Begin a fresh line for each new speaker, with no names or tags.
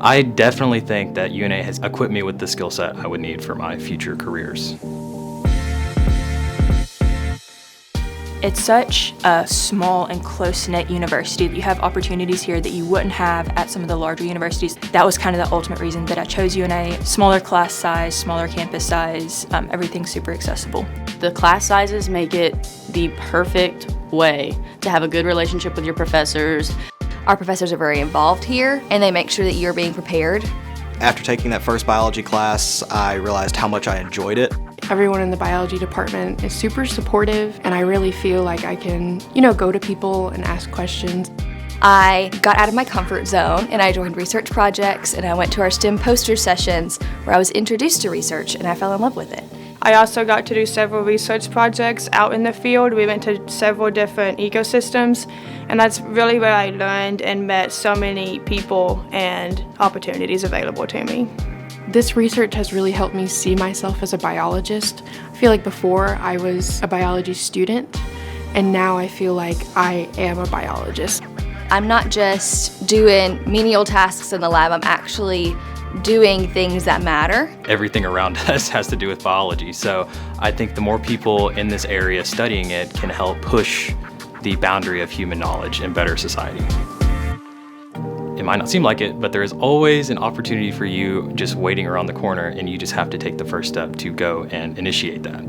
I definitely think that UNA has equipped me with the skill set I would need for my future careers.
It's such a small and close-knit university. You have opportunities here that you wouldn't have at some of the larger universities. That was kind of the ultimate reason that I chose UNA. Smaller class size, smaller campus size, everything's super accessible.
The class sizes make it the perfect way to have a good relationship with your professors.
Our professors are very involved here, and they make sure that you're being prepared.
After taking that first biology class, I realized how much I enjoyed it.
Everyone in the biology department is super supportive, and I really feel like I can, go to people and ask questions.
I got out of my comfort zone, and I joined research projects, and I went to our STEM poster sessions where I was introduced to research, and I fell in love with it.
I also got to do several research projects out in the field. We went to several different ecosystems, and that's really where I learned and met so many people and opportunities available to me.
This research has really helped me see myself as a biologist. I feel like before I was a biology student, and now I feel like I am a biologist.
I'm not just doing menial tasks in the lab, I'm actually doing things that matter.
Everything around us has to do with biology, so I think the more people in this area studying it can help push the boundary of human knowledge and better society. It might not seem like it, but there is always an opportunity for you just waiting around the corner, and you just have to take the first step to go and initiate that.